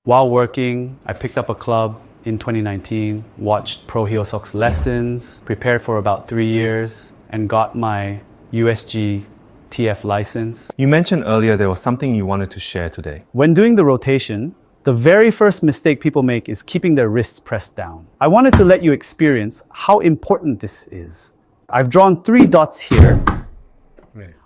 While working, I picked up a club in 2019, watched Pro Heo lessons, prepared for about 3 years, and got my USG TF license. You mentioned earlier there was something you wanted to share today. When doing the rotation, the very first mistake people make is keeping their wrists pressed down. I wanted to let you experience how important this is. I've drawn 3 dots here.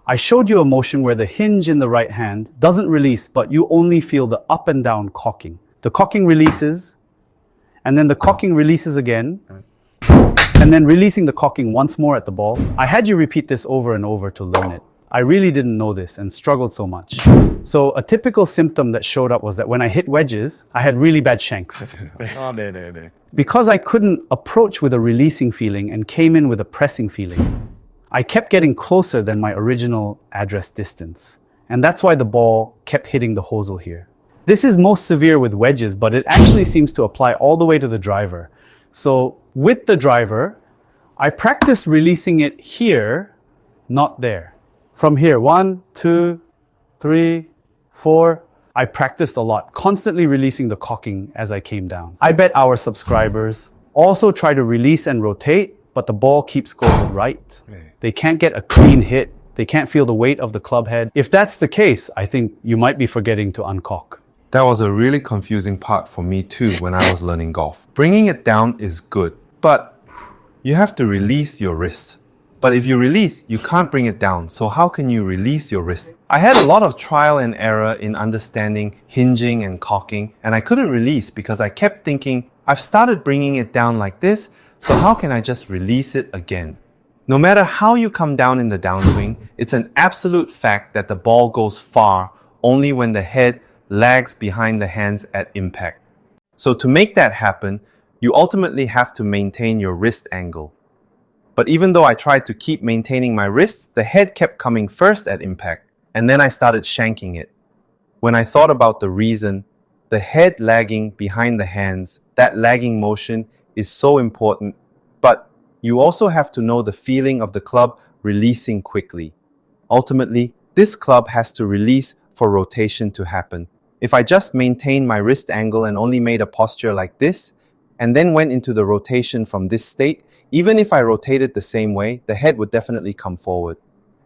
I showed you a motion where the hinge in the right hand doesn't release, but you only feel the up and down cocking. The cocking releases, and then the cocking releases again, and then releasing the cocking once more at the ball. I had you repeat this over and over to learn it. I really didn't know this and struggled so much. So a typical symptom that showed up was that when I hit wedges, I had really bad shanks. Because I couldn't approach with a releasing feeling and came in with a pressing feeling, I kept getting closer than my original address distance. And that's why the ball kept hitting the hosel here. This is most severe with wedges, but it actually seems to apply all the way to the driver. So with the driver, I practiced releasing it here, not there. From here, 1, 2, 3, 4. I practiced a lot, constantly releasing the cocking as I came down. I bet our subscribers also try to release and rotate, but the ball keeps going right. They can't get a clean hit. They can't feel the weight of the club head. If that's the case, I think you might be forgetting to uncock. That was a really confusing part for me too when I was learning golf. Bringing it down is good, but you have to release your wrist. But if you release, you can't bring it down. So how can you release your wrist? I had a lot of trial and error in understanding hinging and cocking, and I couldn't release because I kept thinking, I've started bringing it down like this, so how can I just release it again? No matter how you come down in the downswing, it's an absolute fact that the ball goes far only when the head lags behind the hands at impact. So to make that happen, you ultimately have to maintain your wrist angle. But even though I tried to keep maintaining my wrists, the head kept coming first at impact, and then I started shanking it. When I thought about the reason, the head lagging behind the hands, that lagging motion is so important, but you also have to know the feeling of the club releasing quickly. Ultimately, this club has to release for rotation to happen. If I just maintained my wrist angle and only made a posture like this, and then went into the rotation from this state, even if I rotated the same way, the head would definitely come forward.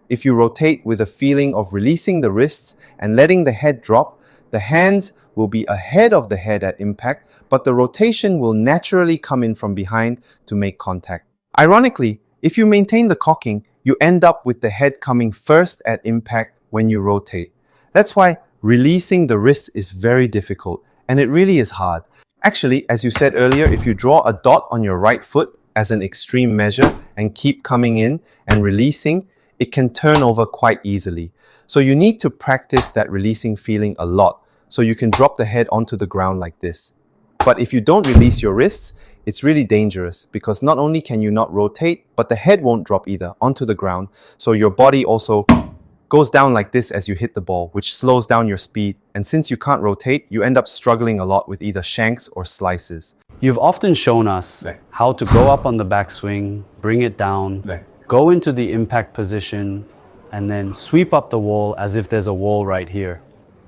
If you rotate with a feeling of releasing the wrists and letting the head drop, the hands will be ahead of the head at impact, but the rotation will naturally come in from behind to make contact. Ironically, if you maintain the cocking, you end up with the head coming first at impact when you rotate. That's why releasing the wrists is very difficult, and it really is hard. Actually, as you said earlier, if you draw a dot on your right foot as an extreme measure and keep coming in and releasing, it can turn over quite easily. So you need to practice that releasing feeling a lot so you can drop the head onto the ground like this. But if you don't release your wrists, it's really dangerous because not only can you not rotate, but the head won't drop either onto the ground. So your body also goes down like this as you hit the ball, which slows down your speed. And since you can't rotate, you end up struggling a lot with either shanks or slices. You've often shown us how to go up on the backswing, bring it down, go into the impact position, and then sweep up the wall as if there's a wall right here.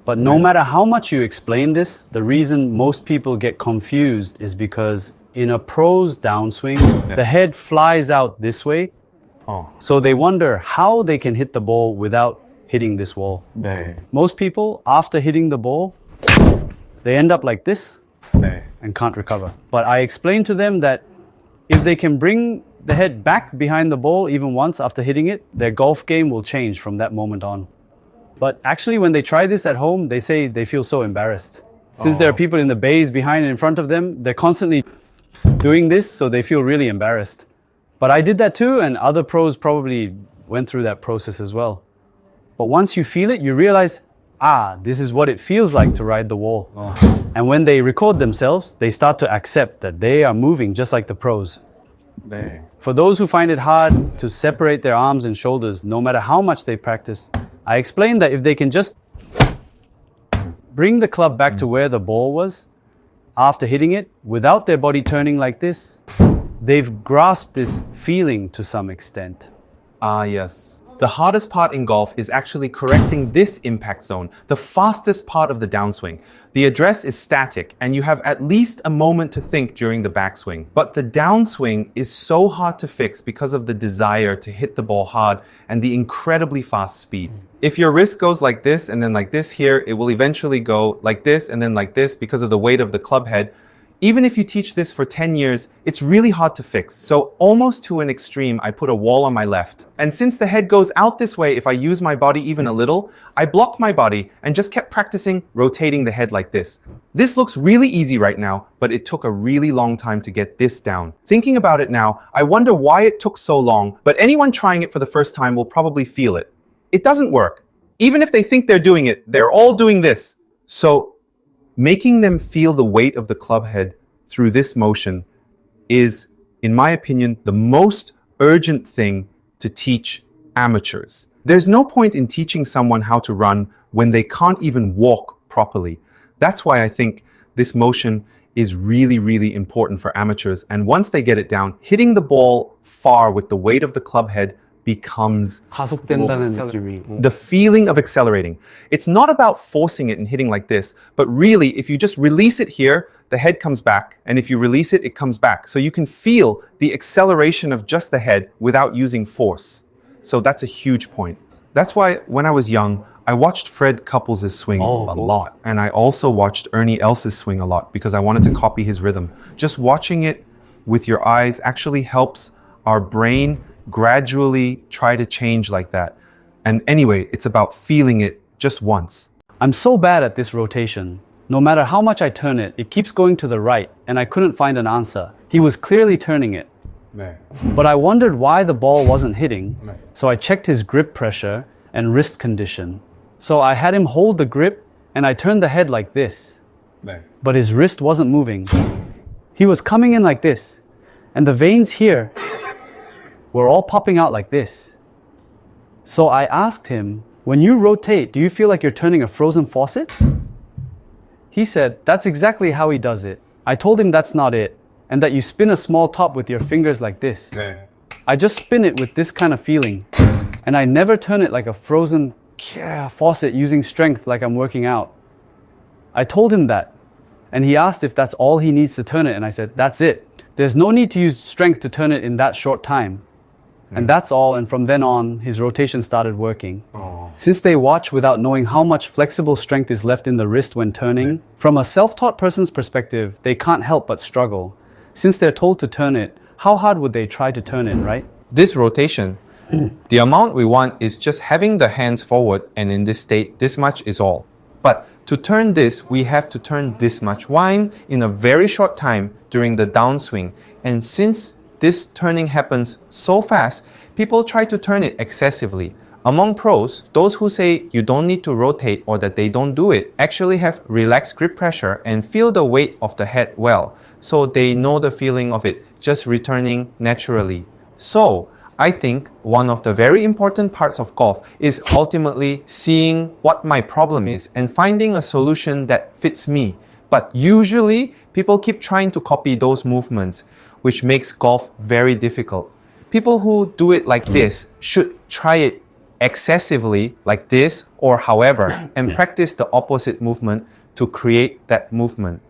But no matter how much you explain this, the reason most people get confused is because in a pro's downswing, the head flies out this way. So they wonder how they can hit the ball without hitting this wall. Most people, after hitting the ball, they end up like this and can't recover. But I explained to them that if they can bring the head back behind the ball even once after hitting it, their golf game will change from that moment on. But actually, when they try this at home, they say they feel so embarrassed. Since there are people in the bays behind and in front of them, they're constantly doing this, so they feel really embarrassed. But I did that too, and other pros probably went through that process as well. But once you feel it, you realize, this is what it feels like to ride the wall. And when they record themselves, they start to accept that they are moving just like the pros. For those who find it hard to separate their arms and shoulders, no matter how much they practice, I explained that if they can just bring the club back to where the ball was after hitting it, without their body turning like this, they've grasped this feeling to some extent. Yes. The hardest part in golf is actually correcting this impact zone, the fastest part of the downswing. The address is static and you have at least a moment to think during the backswing. But the downswing is so hard to fix because of the desire to hit the ball hard and the incredibly fast speed. If your wrist goes like this and then like this here, it will eventually go like this and then like this because of the weight of the club head. Even if you teach this for 10 years, it's really hard to fix. So almost to an extreme, I put a wall on my left. And since the head goes out this way, if I use my body even a little, I blocked my body and just kept practicing rotating the head like this. This looks really easy right now, but it took a really long time to get this down. Thinking about it now, I wonder why it took so long, but anyone trying it for the first time will probably feel it. It doesn't work. Even if they think they're doing it, they're all doing this. So making them feel the weight of the club head through this motion is, in my opinion, the most urgent thing to teach amateurs. There's no point in teaching someone how to run when they can't even walk properly. That's why I think this motion is really, really important for amateurs. And once they get it down, hitting the ball far with the weight of the club head becomes 가속된다는 느낌이. the feeling of accelerating. It's not about forcing it and hitting like this, but really, if you just release it here, the head comes back, and if you release it, it comes back. So you can feel the acceleration of just the head without using force. So that's a huge point. That's why when I was young, I watched Fred Couples' swing a lot, and I also watched Ernie Els's swing a lot because I wanted to copy his rhythm. Just watching it with your eyes actually helps our brain gradually try to change like that. And anyway, it's about feeling it just once. I'm so bad at this rotation. No matter how much I turn it, it keeps going to the right, and I couldn't find an answer. He was clearly turning it. But I wondered why the ball wasn't hitting, so I checked his grip pressure and wrist condition. So I had him hold the grip, and I turned the head like this. But his wrist wasn't moving. He was coming in like this, and the veins here were all popping out like this. So I asked him, when you rotate, do you feel like you're turning a frozen faucet? He said, that's exactly how he does it. I told him that's not it, and that you spin a small top with your fingers like this. I just spin it with this kind of feeling, and I never turn it like a frozen faucet using strength like I'm working out. I told him that, and he asked if that's all he needs to turn it, and I said, that's it. There's no need to use strength to turn it in that short time. And that's all, and from then on, his rotation started working. Since they watch without knowing how much flexible strength is left in the wrist when turning, from a self-taught person's perspective, they can't help but struggle. Since they're told to turn it, how hard would they try to turn it, right? This rotation, the amount we want is just having the hands forward, and in this state, this much is all. But to turn this, we have to turn this much wine in a very short time during the downswing. And since this turning happens so fast, people try to turn it excessively. Among pros, those who say you don't need to rotate or that they don't do it actually have relaxed grip pressure and feel the weight of the head well, so they know the feeling of it just returning naturally. So I think one of the very important parts of golf is ultimately seeing what my problem is and finding a solution that fits me. But usually people keep trying to copy those movements, which makes golf very difficult. People who do it like this should try it excessively like this or however, and practice the opposite movement to create that movement.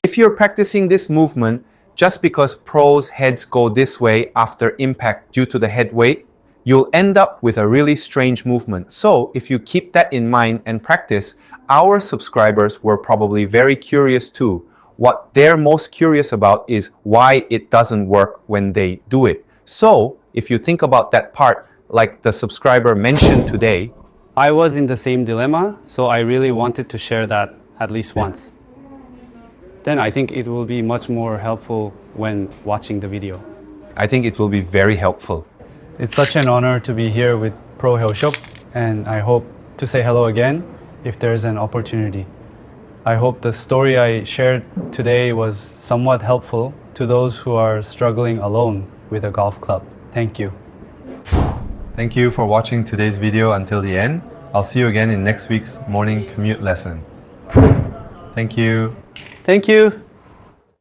If you're practicing this movement just because pros' heads go this way after impact due to the head weight, you'll end up with a really strange movement. So if you keep that in mind and practice, our subscribers were probably very curious too. What they're most curious about is why it doesn't work when they do it. So if you think about that part, like the subscriber mentioned today, I was in the same dilemma, so I really wanted to share that at least once. Then I think it will be much more helpful when watching the video. I think it will be very helpful. It's such an honor to be here with Pro Heo, and I hope to say hello again if there's an opportunity. I hope the story I shared today was somewhat helpful to those who are struggling alone with a golf club. Thank you. Thank you for watching today's video until the end. I'll see you again in next week's morning commute lesson. Thank you. Thank you.